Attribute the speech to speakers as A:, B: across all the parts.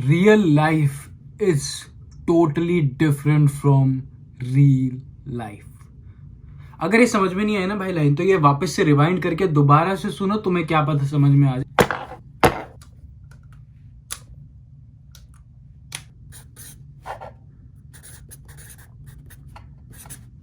A: Real life is totally different from real life. अगर ये समझ में नहीं आया ना भाई लाइन, तो ये वापस से रिवाइंड करके दोबारा से सुनो, तुम्हें क्या पता समझ में आ जाए।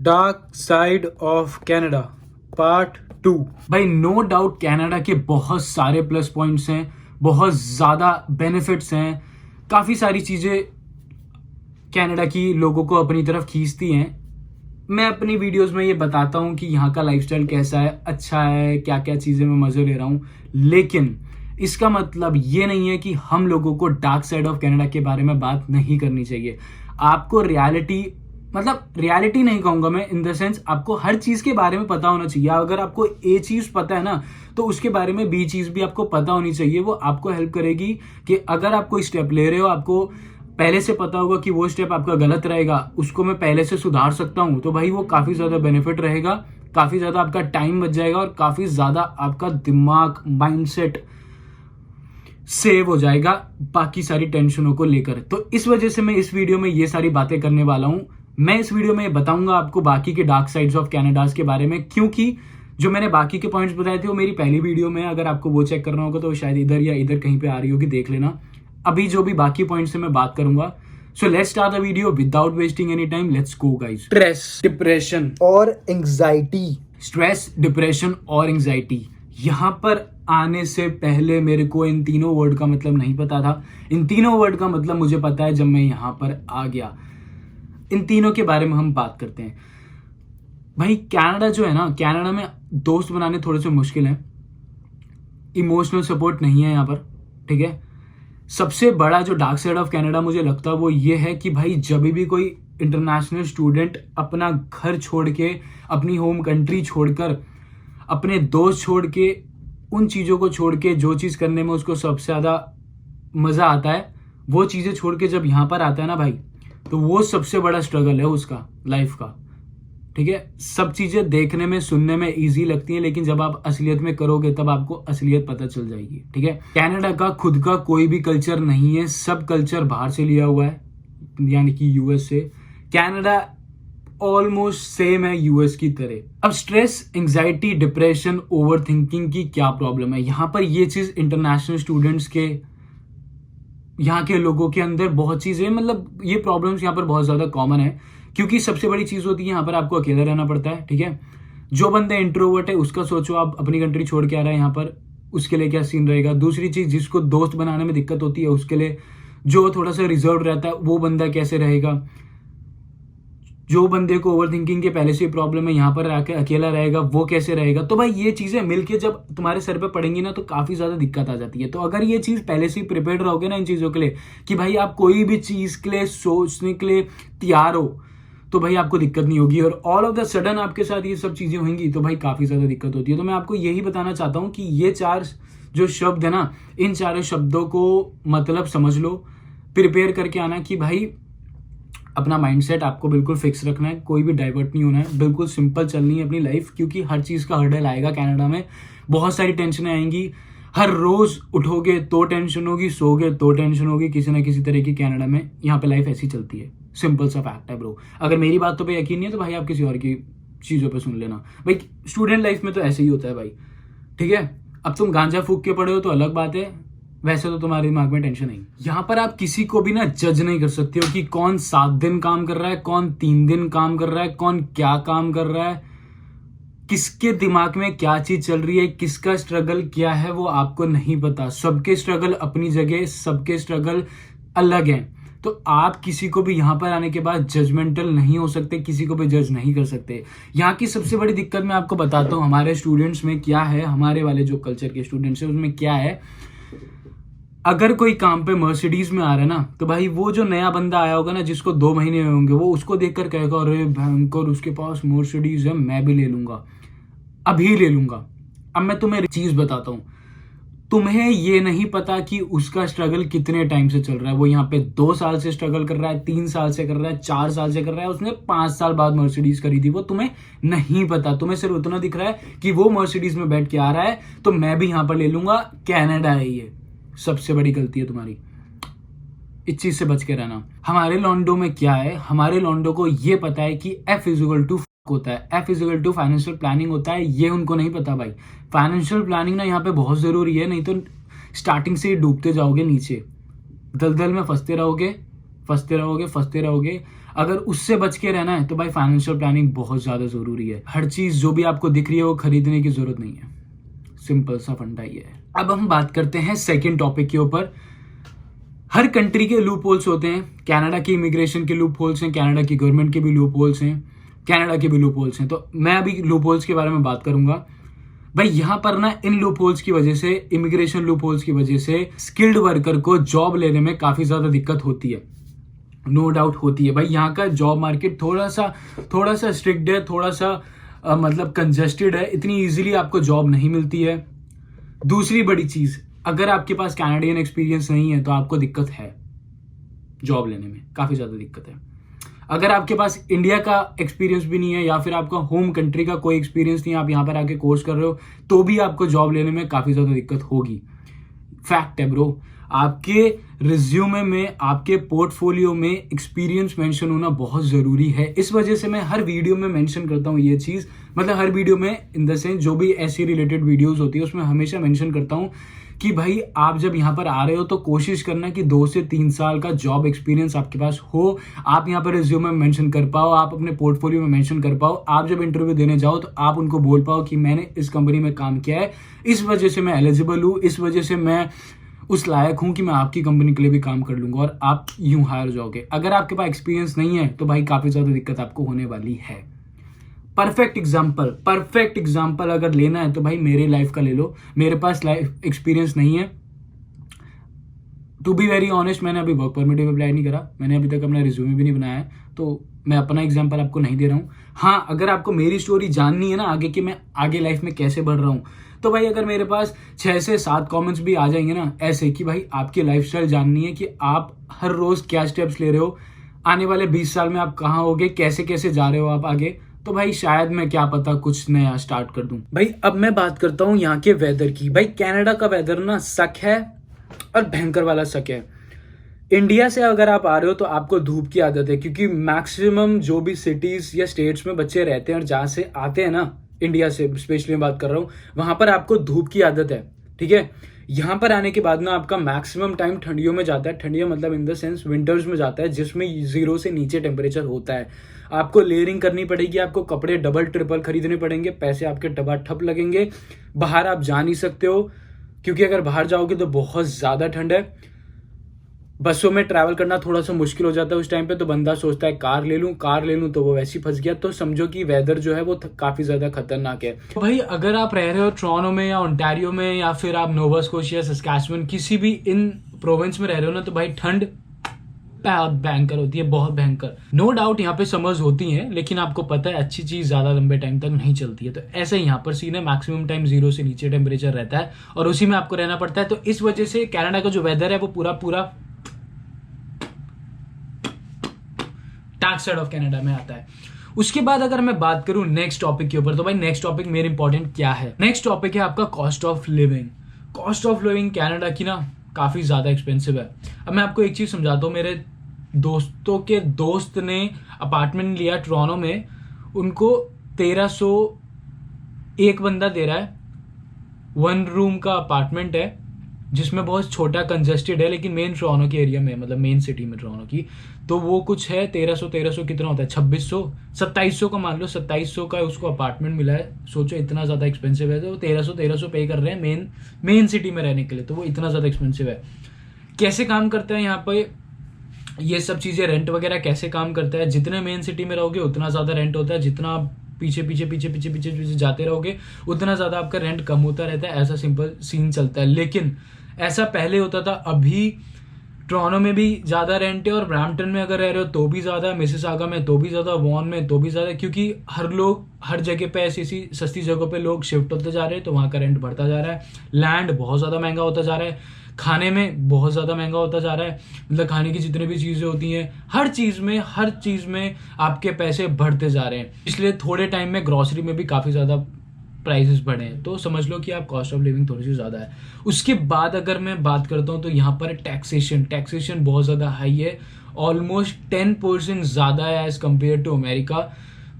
A: Dark side of Canada part 2। भाई नो डाउट कनाडा के बहुत सारे प्लस पॉइंट्स हैं, बहुत ज़्यादा बेनिफिट्स हैं, काफ़ी सारी चीज़ें कनाडा की लोगों को अपनी तरफ खींचती हैं। मैं अपनी वीडियोस में ये बताता हूँ कि यहाँ का लाइफस्टाइल कैसा है, अच्छा है, क्या क्या चीज़ें मैं मज़े ले रहा हूँ, लेकिन इसका मतलब ये नहीं है कि हम लोगों को डार्क साइड ऑफ कनाडा के बारे में बात नहीं करनी चाहिए। आपको रियलिटी नहीं कहूंगा मैं, इन द सेंस आपको हर चीज के बारे में पता होना चाहिए। अगर आपको ए चीज पता है ना, तो उसके बारे में बी चीज भी आपको पता होनी चाहिए। वो आपको हेल्प करेगी कि अगर आप कोई स्टेप ले रहे हो, आपको पहले से पता होगा कि वो स्टेप आपका गलत रहेगा, उसको मैं पहले से सुधार सकता हूं, तो भाई वो काफी ज्यादा बेनिफिट रहेगा, काफी ज्यादा आपका टाइम बच जाएगा और काफी ज्यादा आपका दिमाग माइंडसेट सेव हो जाएगा बाकी सारी टेंशनों को लेकर। तो इस वजह से मैं इस वीडियो में ये सारी बातें करने वाला हूं। मैं इस वीडियो में बताऊंगा आपको बाकी के डार्क साइड्स ऑफ कनाडास के बारे में, क्योंकि जो मैंने बाकी के पॉइंट्स बताए थे वो मेरी पहली वीडियो में, अगर आपको वो चेक करना होगा तो शायद इधर या इधर कहीं पे आ रही होगी, देख लेना। अभी जो भी बाकी पॉइंट्स से मैं बात करूंगा। So let's start the video without wasting any time, let's go guys. Stress, depression
B: और एंजाइटी।
A: स्ट्रेस, डिप्रेशन और एंजाइटी, यहाँ पर आने से पहले मेरे को इन तीनों वर्ड का मतलब नहीं पता था। इन तीनों वर्ड का मतलब मुझे पता है जब मैं यहाँ पर आ गया। इन तीनों के बारे में हम बात करते हैं। भाई कनाडा जो है ना, कनाडा में दोस्त बनाने थोड़े से मुश्किल हैं, इमोशनल सपोर्ट नहीं है यहाँ पर, ठीक है। सबसे बड़ा जो डार्क साइड ऑफ कनाडा मुझे लगता है वो ये है कि भाई जब भी कोई इंटरनेशनल स्टूडेंट अपना घर छोड़ के, अपनी होम कंट्री छोड़कर, अपने दोस्त छोड़ के, उन चीज़ों को छोड़ के जो चीज़ करने में उसको सबसे ज़्यादा मज़ा आता है, वो चीज़ें छोड़ के जब यहाँ पर आता है ना भाई, तो वो सबसे बड़ा स्ट्रगल है उसका लाइफ का, ठीक है। सब चीज़ें देखने में, सुनने में इजी लगती हैं, लेकिन जब आप असलियत में करोगे तब आपको असलियत पता चल जाएगी, ठीक है। कनाडा का खुद का कोई भी कल्चर नहीं है, सब कल्चर बाहर से लिया हुआ है, यानी कि यूएस से। कनाडा ऑलमोस्ट सेम है यूएस की तरह। अब stress, anxiety, depression, over thinking की क्या प्रॉब्लम है यहाँ पर? ये चीज इंटरनेशनल स्टूडेंट्स के, यहाँ के लोगों के अंदर बहुत चीजें, मतलब ये प्रॉब्लम्स यहाँ पर बहुत ज्यादा कॉमन है, क्योंकि सबसे बड़ी चीज होती है यहाँ पर आपको अकेला रहना पड़ता है, ठीक है। जो बंदा इंट्रोवर्ट है उसका सोचो, आप अपनी कंट्री छोड़ के आ रहा है यहाँ पर, उसके लिए क्या सीन रहेगा। दूसरी चीज, जिसको दोस्त बनाने में दिक्कत होती है उसके लिए, जो थोड़ा सा रिजर्व रहता है वो बंदा कैसे रहेगा। जो बंदे को ओवर थिंकिंग के पहले से प्रॉब्लम है, यहाँ पर आके अकेला रहेगा, वो कैसे रहेगा। तो भाई ये चीजें मिलके जब तुम्हारे सर पे पड़ेंगी ना, तो काफी ज्यादा दिक्कत आ जाती है। तो अगर ये चीज पहले से ही प्रिपेयर्ड रहोगे ना इन चीजों के लिए, कि भाई आप कोई भी चीज के लिए सोचने के लिए तैयार हो, तो भाई आपको दिक्कत नहीं होगी। और ऑल ऑफ द सडन आपके साथ ये सब चीजें होंगी तो भाई काफी ज्यादा दिक्कत होती है। तो मैं आपको यही बताना चाहता हूँ कि ये चार जो शब्द है ना, इन चारों शब्दों को मतलब समझ लो, प्रिपेयर करके आना कि भाई अपना माइंडसेट आपको बिल्कुल फिक्स रखना है, कोई भी डाइवर्ट नहीं होना है, बिल्कुल सिंपल चलनी है अपनी लाइफ, क्योंकि हर चीज़ का हर्डल आएगा कनाडा में, बहुत सारी टेंशनें आएंगी। हर रोज उठोगे तो टेंशन होगी, सोगे तो टेंशन होगी, किसी ना किसी तरह की कनाडा में यहाँ पे लाइफ ऐसी चलती है। सिंपल सा फैक्ट है ब्रो। अगर मेरी बातों पे यकीन नहीं है तो भाई आप किसी और की चीज़ों पे सुन लेना। भाई स्टूडेंट लाइफ में तो ऐसे ही होता है भाई, ठीक है। अब तुम गांजा फूक के पड़े हो तो अलग बात है, वैसे तो तुम्हारे दिमाग में टेंशन नहीं। यहाँ पर आप किसी को भी ना जज नहीं कर सकते हो कि कौन 7 दिन काम कर रहा है, कौन 3 दिन काम कर रहा है, कौन क्या काम कर रहा है, किसके दिमाग में क्या चीज चल रही है, किसका स्ट्रगल क्या है, वो आपको नहीं पता। सबके स्ट्रगल अपनी जगह, सबके स्ट्रगल अलग हैं। तो आप किसी को भी यहाँ पर आने के बाद जजमेंटल नहीं हो सकते, किसी को भी जज नहीं कर सकते। यहाँ की सबसे बड़ी दिक्कत मैं आपको बताता हूँ हमारे स्टूडेंट्स में क्या है, हमारे वाले जो कल्चर के स्टूडेंट्स हैं उसमें क्या है। अगर कोई काम पे मर्सिडीज में आ रहा है ना, तो भाई वो जो नया बंदा आया होगा ना, जिसको 2 महीने हुए होंगे, वो उसको देखकर कहेगा अरे भयंकर उसके पास मर्सिडीज है, मैं भी ले लूंगा, अभी ले लूंगा। अब मैं तुम्हें चीज बताता हूँ, तुम्हें ये नहीं पता कि उसका स्ट्रगल कितने टाइम से चल रहा है। वो यहाँ पे 2 साल से स्ट्रगल कर रहा है, 3 साल से कर रहा है, 4 साल से कर रहा है, उसने 5 साल बाद मर्सिडीज खरीदी, वो तुम्हें नहीं पता। तुम्हें सिर्फ उतना दिख रहा है कि वो मर्सिडीज में बैठ के आ रहा है तो मैं भी यहाँ पर ले लूंगा, कनाडा है ये। सबसे बड़ी गलती है तुम्हारी। इस चीज से बच के रहना। हमारे लॉन्डो में क्या है, हमारे लॉन्डो को ये पता है कि F इजिकल टू होता है, F equal to financial planning होता है। ये उनको नहीं पता भाई। फाइनेंशियल प्लानिंग ना यहाँ पे बहुत जरूरी है, नहीं तो स्टार्टिंग से ही डूबते जाओगे नीचे, दलदल में फंसते रहोगे फंसते रहोगे फंसते रहोगे। अगर उससे बच के रहना है तो भाई फाइनेंशियल प्लानिंग बहुत ज्यादा जरूरी है। हर चीज जो भी आपको दिख रही है वो खरीदने की जरूरत नहीं है, सिंपल सा फंडा ये है। अब हम बात करते हैं सेकंड टॉपिक के ऊपर। हर कंट्री के लूप होल्स होते हैं। कनाडा की इमिग्रेशन के लूप होल्स हैं, कनाडा की गवर्नमेंट के भी लूप होल्स हैं, कनाडा के भी लूप होल्स हैं। तो मैं अभी लूप होल्स के बारे में बात करूंगा। भाई यहाँ पर ना इन लूप होल्स की वजह से, इमिग्रेशन लूप होल्स की वजह से स्किल्ड वर्कर को जॉब लेने में काफी ज्यादा दिक्कत होती है, नो डाउट होती है। भाई यहाँ का जॉब मार्केट थोड़ा सा स्ट्रिक्ट है, थोड़ा सा मतलब कंजेस्टेड है, इतनी इजीली आपको जॉब नहीं मिलती है। दूसरी बड़ी चीज, अगर आपके पास कैनेडियन एक्सपीरियंस नहीं है तो आपको दिक्कत है जॉब लेने में, काफी ज्यादा दिक्कत है। अगर आपके पास इंडिया का एक्सपीरियंस भी नहीं है या फिर आपका होम कंट्री का कोई एक्सपीरियंस नहीं है, आप यहाँ पर आके कोर्स कर रहे हो, तो भी आपको जॉब लेने में काफी ज्यादा दिक्कत होगी। फैक्ट है ब्रो। आपके रिज्यूमे में, आपके पोर्टफोलियो में एक्सपीरियंस मेंशन होना बहुत जरूरी है। इस वजह से मैं हर वीडियो में मेंशन करता हूँ ये चीज, मतलब हर वीडियो में इन द सेंस जो भी ऐसी रिलेटेड वीडियोस होती है उसमें हमेशा मेंशन करता हूँ कि भाई आप जब यहाँ पर आ रहे हो तो कोशिश करना कि 2 से 3 साल का जॉब एक्सपीरियंस आपके पास हो, आप यहाँ पर रिज्यूमे में मेंशन कर पाओ, आप अपने पोर्टफोलियो में मेंशन कर पाओ। आप जब इंटरव्यू देने जाओ तो आप उनको बोल पाओ कि मैंने इस कंपनी में काम किया है, इस वजह से मैं एलिजिबल हूँ, इस वजह से मैं उस लायक हूं कि मैं आपकी कंपनी के लिए भी काम कर लूंगा, और आप यूं हायर जाओगे। अगर आपके पास एक्सपीरियंस नहीं है तो भाई काफी ज्यादा दिक्कत आपको होने वाली है। परफेक्ट एग्जाम्पल अगर लेना है तो भाई मेरे लाइफ का ले लो। मेरे पास लाइफ एक्सपीरियंस नहीं है, टू बी वेरी ऑनेस्ट। मैंने अभी वर्क परमिट भी अप्लाई नहीं करा, मैंने अभी तक अपना रिज्यूमे भी नहीं बनाया है, तो मैं अपना एग्जाम्पल आपको नहीं दे रहा हूँ। हाँ, अगर आपको मेरी स्टोरी जाननी है ना आगे कि मैं आगे लाइफ में कैसे बढ़ रहा हूँ, तो भाई अगर मेरे पास 6 से 7 कमेंट्स भी आ जाएंगे ना ऐसे कि भाई आपकी लाइफस्टाइल जाननी है कि आप हर रोज क्या स्टेप्स ले रहे हो, आने वाले 20 साल में आप कहाँ होगे, कैसे कैसे जा रहे हो आप आगे, तो भाई शायद मैं क्या पता कुछ नया स्टार्ट कर दूं। भाई अब मैं बात करता हूँ यहाँ के वेदर की। भाई कनाडा का वेदर ना सक है, और भयंकर वाला सक है। इंडिया से अगर आप आ रहे हो तो आपको धूप की आदत है, क्योंकि मैक्सिमम जो भी सिटीज या स्टेट्स में बच्चे रहते हैं और जहां से आते हैं ना, इंडिया से स्पेशली मैं बात कर रहा हूँ, वहां पर आपको धूप की आदत है, ठीक है। यहाँ पर आने के बाद ना आपका मैक्सिमम टाइम ठंडियों में जाता है। ठंडियों मतलब इन द सेंस विंटर्स में जाता है, जिसमें 0 से नीचे टेम्परेचर होता है। आपको लेयरिंग करनी पड़ेगी, आपको कपड़े डबल ट्रिपल खरीदने पड़ेंगे, पैसे आपके डबा ठप लगेंगे। बाहर आप जा नहीं सकते हो, क्योंकि अगर बाहर जाओगे तो बहुत ज्यादा ठंड है। बसों में ट्रैवल करना थोड़ा सा मुश्किल हो जाता है उस टाइम पे, तो बंदा सोचता है कार ले लूं, तो वो वैसे ही फंस गया। तो समझो कि वेदर जो है वो काफी ज्यादा खतरनाक है। तो भाई अगर आप रह रहे हो टोरंटो में या ओंटारियो में, या फिर आप नोवा स्कोशिया, सस्कैचुअन, किसी भी इन प्रोविंस में रह रहे हो ना, तो भाई ठंड बहुत भयंकर होती है, बहुत भयंकर। नो डाउट यहाँ पे समर्स होती हैं, लेकिन आपको पता है अच्छी चीज ज्यादा लंबे टाइम तक नहीं चलती है। तो ऐसे ही यहाँ पर सीन है, मैक्सिमम टाइम 0 से नीचे टेम्परेचर रहता है और उसी में आपको रहना पड़ता है। तो इस वजह से कनाडा का जो वेदर है वो पूरा डार्क साइड ऑफ कनाडा में आता है। उसके बाद अगर मैं बात करूं नेक्स्ट टॉपिक के ऊपर, तो भाई नेक्स्ट टॉपिक मेरे इंपॉर्टेंट क्या है? नेक्स्ट टॉपिक है आपका cost of living. Cost of living Canada की ना काफी ज्यादा एक्सपेंसिव है। अब मैं आपको एक चीज समझाता हूँ। मेरे दोस्तों के दोस्त ने अपार्टमेंट लिया टोरंटो में, उनको 1300 एक बंदा दे रहा है। 1 रूम का अपार्टमेंट है, जिसमें बहुत छोटा कंजेस्टेड है, लेकिन मेन टोरंटो के एरिया में, मतलब मेन सिटी में टोरंटो की, तो वो कुछ है 1300 कितना होता है, 2600 2700 का मान लो, 2700 का उसको अपार्टमेंट मिला है। सोचो इतना ज्यादा एक्सपेंसिव है, तो 1300 पे कर रहे हैं मेन सिटी में रहने के लिए, तो वो इतना ज्यादा एक्सपेंसिव है। कैसे काम करता है यहाँ पे ये सब चीजें, रेंट वगैरह कैसे काम करता है? जितने मेन सिटी में रहोगे उतना ज्यादा रेंट होता है, जितना पीछे जाते रहोगे उतना ज्यादा आपका रेंट कम होता रहता है। ऐसा सिंपल सीन चलता है। लेकिन ऐसा पहले होता था, अभी टोरंटो में भी ज्यादा रेंट है, और ब्रैम्पटन में अगर रह रहे हो तो भी ज्यादा, मिसिसागा में तो भी ज्यादा, वॉन में तो भी ज्यादा, क्योंकि हर जगह पे ऐसी सस्ती जगहों पे लोग शिफ्ट होते जा रहे हैं, तो वहां का रेंट बढ़ता जा रहा है। लैंड बहुत ज्यादा महंगा होता जा रहा है, खाने में बहुत ज्यादा महंगा होता जा रहा है, मतलब खाने की जितनी भी चीजें होती हैं, हर चीज में आपके पैसे बढ़ते जा रहे हैं। इसलिए थोड़े टाइम में ग्रोसरी में भी काफी ज्यादा प्राइसेस बढ़े हैं, तो समझ लो कि आप कॉस्ट ऑफ लिविंग थोड़ी सी ज़्यादा है। उसके बाद अगर मैं बात करता हूँ तो यहाँ पर टैक्सेशन बहुत ज़्यादा हाई है, ऑलमोस्ट 10% ज़्यादा है एज़ कम्पेयर टू अमेरिका।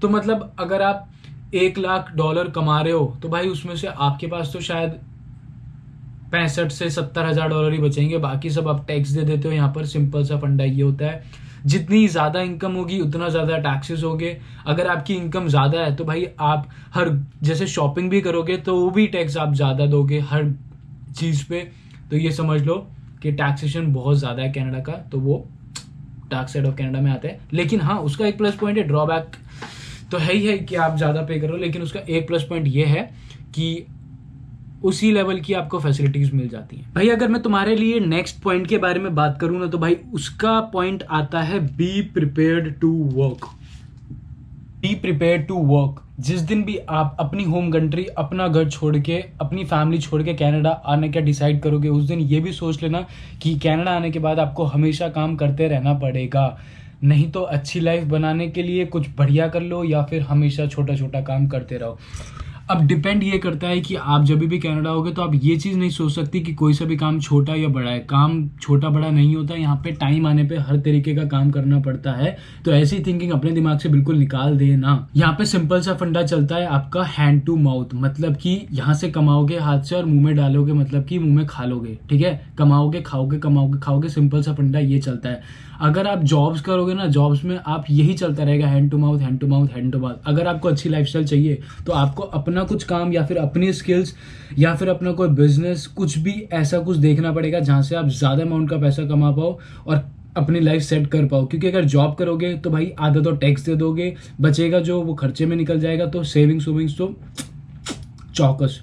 A: तो मतलब अगर आप $1 लाख कमा रहे हो तो भाई उसमें से आपके पास तो शायद 65 से 70 हज़ार डॉलर ही बचेंगे, बाकी सब आप टैक्स दे देते हो। यहाँ पर सिंपल सा फंडा ये होता है, जितनी ज़्यादा इनकम होगी उतना ज़्यादा टैक्सेस होंगे। अगर आपकी इनकम ज़्यादा है तो भाई आप हर जैसे शॉपिंग भी करोगे तो वो भी टैक्स आप ज़्यादा दोगे हर चीज़ पे। तो ये समझ लो कि टैक्सेशन बहुत ज़्यादा है कनाडा का, तो वो डार्क साइड ऑफ कनाडा में आते हैं। लेकिन हाँ, उसका एक प्लस पॉइंट है, ड्रॉबैक तो है ही है कि आप ज़्यादा पे करो, लेकिन उसका एक प्लस पॉइंट ये है कि उसी लेवल की आपको फैसिलिटीज मिल जाती हैं। भाई अगर मैं तुम्हारे लिए नेक्स्ट पॉइंट के बारे में बात करूं ना, तो भाई उसका पॉइंट आता है be prepared to work. Be prepared to work. जिस दिन भी आप अपनी होम कंट्री, अपना घर छोड़ के, अपनी फैमिली छोड़ के कनाडा आने का डिसाइड करोगे, उस दिन ये भी सोच लेना कि कनाडा आने के बाद आपको हमेशा काम करते रहना पड़ेगा। नहीं तो अच्छी लाइफ बनाने के लिए कुछ बढ़िया कर लो, या फिर हमेशा छोटा छोटा काम करते रहो। अब डिपेंड ये करता है कि आप जब भी कनाडा होगे तो आप ये चीज़ नहीं सोच सकती कि कोई सा भी काम छोटा या बड़ा है। काम छोटा बड़ा नहीं होता, यहाँ पे टाइम आने पे हर तरीके का काम करना पड़ता है। तो ऐसी थिंकिंग अपने दिमाग से बिल्कुल निकाल देना। यहाँ पे सिंपल सा फंडा चलता है आपका हैंड टू माउथ, मतलब कि यहाँ से कमाओगे हाथ से और मुंह में डालोगे, मतलब कि मुंह में खा लोगे। ठीक है, कमाओगे खाओगे, कमाओगे खाओगे, सिंपल सा फंडा ये चलता है। अगर आप जॉब्स करोगे ना, जॉब्स में आप यही चलता रहेगा, hand to mouth, hand to mouth, hand to mouth. अगर आपको अच्छी लाइफस्टाइल चाहिए तो आपको अपना कुछ काम या फिर अपनी स्किल्स या फिर अपना कोई बिजनेस, कुछ भी ऐसा कुछ देखना पड़ेगा जहां से आप ज्यादा अमाउंट का पैसा कमा पाओ और अपनी लाइफ सेट कर पाओ। क्योंकि अगर जॉब करोगे तो भाई आधा तो टैक्स दे दोगे, बचेगा जो वो खर्चे में निकल जाएगा, तो सेविंग्स तो चौकस।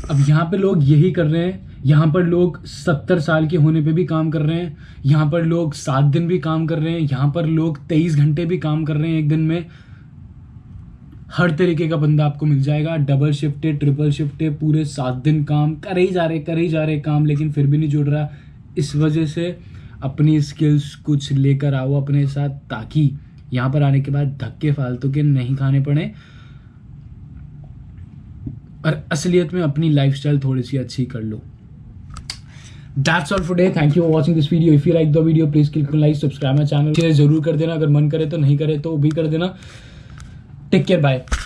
A: अब यहाँ पे लोग यही कर रहे हैं। यहाँ पर लोग 70 साल के होने पे भी काम कर रहे हैं, यहाँ पर लोग 7 दिन भी काम कर रहे हैं, यहाँ पर लोग 23 घंटे भी काम कर रहे हैं एक दिन में। हर तरीके का बंदा आपको मिल जाएगा, डबल शिफ्ट है, ट्रिपल शिफ्ट है, पूरे 7 दिन काम कर ही जा रहे काम, लेकिन फिर भी नहीं जुड़ रहा। इस वजह से अपनी स्किल्स कुछ लेकर आओ अपने साथ, ताकि यहाँ पर आने के बाद धक्के फालतू के नहीं खाने पड़े और असलियत में अपनी लाइफस्टाइल थोड़ी सी अच्छी कर लो। That's all for today. Thank you for watching this video. If you like the video, please click on like, subscribe my channel. Share जरूर कर देना, अगर मन करे तो, नहीं करे तो भी कर देना। Take care, bye.